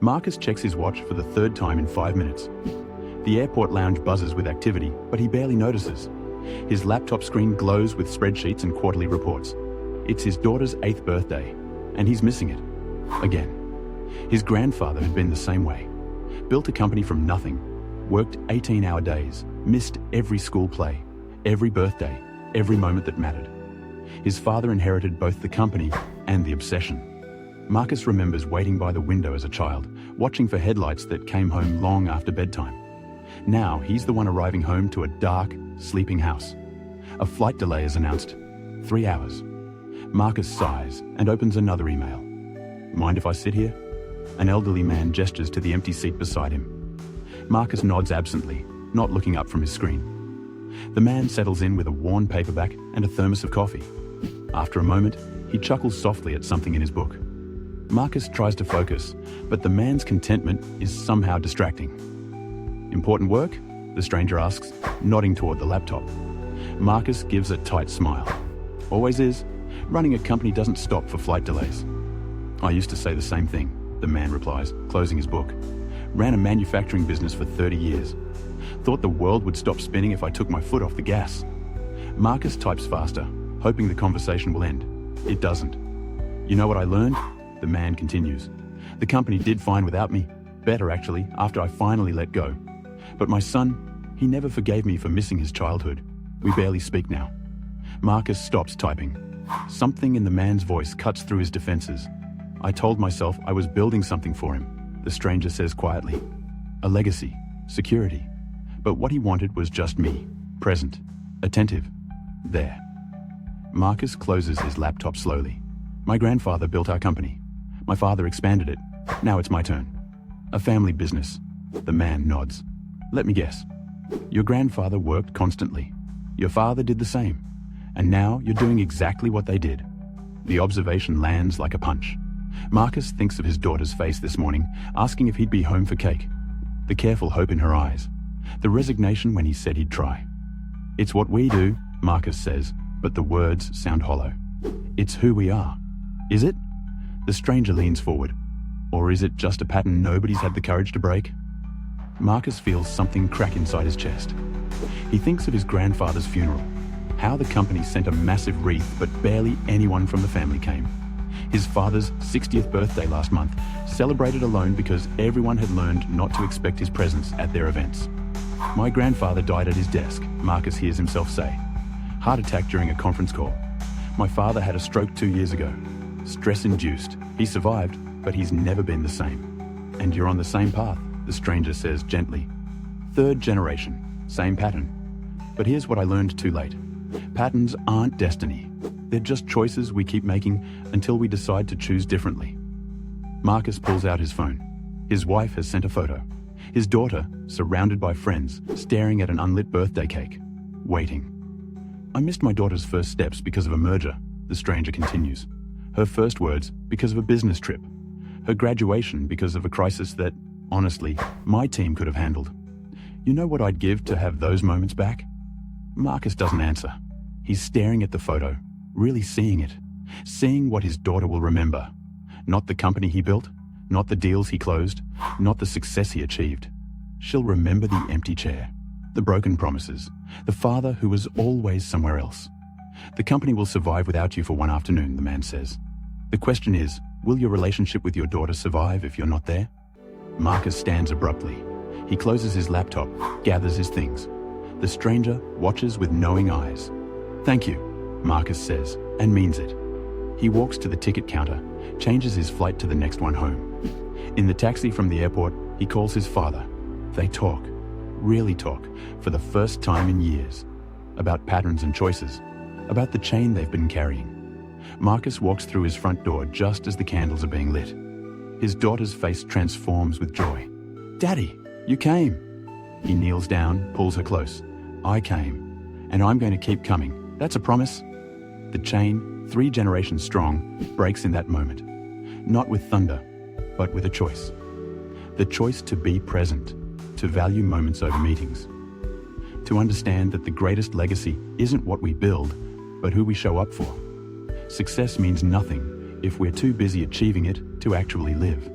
Marcus checks his watch for the third time in 5 minutes. The airport lounge buzzes with activity, but he barely notices. His laptop screen glows with spreadsheets and quarterly reports. It's his daughter's 8th birthday, and he's missing it. Again. His grandfather had been the same way. Built a company from nothing, worked 18-hour days, missed every school play, every birthday, every moment that mattered. His father inherited both the company and the obsession. Marcus remembers waiting by the window as a child, watching for headlights that came home long after bedtime. Now he's the one arriving home to a dark, sleeping house. A flight delay is announced. 3 hours. Marcus sighs and opens another email. Mind if I sit here? An elderly man gestures to the empty seat beside him. Marcus nods absently, not looking up from his screen. The man settles in with a worn paperback and a thermos of coffee. After a moment, he chuckles softly at something in his book. Marcus tries to focus, but the man's contentment is somehow distracting. Important work? The stranger asks, nodding toward the laptop. Marcus gives a tight smile. Always is. Running a company doesn't stop for flight delays. I used to say the same thing, the man replies, closing his book. Ran a manufacturing business for 30 years. Thought the world would stop spinning if I took my foot off the gas. Marcus types faster, hoping the conversation will end. It doesn't. You know what I learned? The man continues. The company did fine without me. Better, actually, after I finally let go. But my son, he never forgave me for missing his childhood. We barely speak now. Marcus stops typing. Something in the man's voice cuts through his defenses. I told myself I was building something for him, the stranger says quietly. A legacy, security. But what he wanted was just me, present, attentive, there. Marcus closes his laptop slowly. My grandfather built our company. My father expanded it. Now it's my turn. A family business. The man nods. Let me guess. Your grandfather worked constantly. Your father did the same. And now you're doing exactly what they did. The observation lands like a punch. Marcus thinks of his daughter's face this morning, asking if he'd be home for cake. The careful hope in her eyes. The resignation when he said he'd try. It's what we do, Marcus says, but the words sound hollow. It's who we are. Is it? The stranger leans forward. Or is it just a pattern nobody's had the courage to break? Marcus feels something crack inside his chest. He thinks of his grandfather's funeral. How the company sent a massive wreath, but barely anyone from the family came. His father's 60th birthday last month, celebrated alone because everyone had learned not to expect his presence at their events. My grandfather died at his desk, Marcus hears himself say. Heart attack during a conference call. My father had a stroke 2 years ago. Stress-induced. He survived, but he's never been the same. And you're on the same path, the stranger says gently. 3rd generation, same pattern. But here's what I learned too late. Patterns aren't destiny. They're just choices we keep making until we decide to choose differently. Marcus pulls out his phone. His wife has sent a photo. His daughter, surrounded by friends, staring at an unlit birthday cake, waiting. I missed my daughter's first steps because of a merger, the stranger continues. Her first words because of a business trip. Her graduation because of a crisis that, honestly, my team could have handled. You know what I'd give to have those moments back? Marcus doesn't answer. He's staring at the photo, really seeing it. Seeing what his daughter will remember. Not the company he built, not the deals he closed, not the success he achieved. She'll remember the empty chair, the broken promises, the father who was always somewhere else. The company will survive without you for one afternoon, the man says. The question is, will your relationship with your daughter survive if you're not there? Marcus stands abruptly. He closes his laptop, gathers his things. The stranger watches with knowing eyes. Thank you, Marcus says, and means it. He walks to the ticket counter, changes his flight to the next one home. In the taxi from the airport, he calls his father. They talk, really talk, for the first time in years. About patterns and choices, about the chain they've been carrying. Marcus walks through his front door just as the candles are being lit. His daughter's face transforms with joy. Daddy, you came. He kneels down, pulls her close. I came, and I'm going to keep coming. That's a promise. The chain, 3 generations strong, breaks in that moment. Not with thunder, but with a choice. The choice to be present, to value moments over meetings. To understand that the greatest legacy isn't what we build, but who we show up for. Success means nothing if we're too busy achieving it to actually live.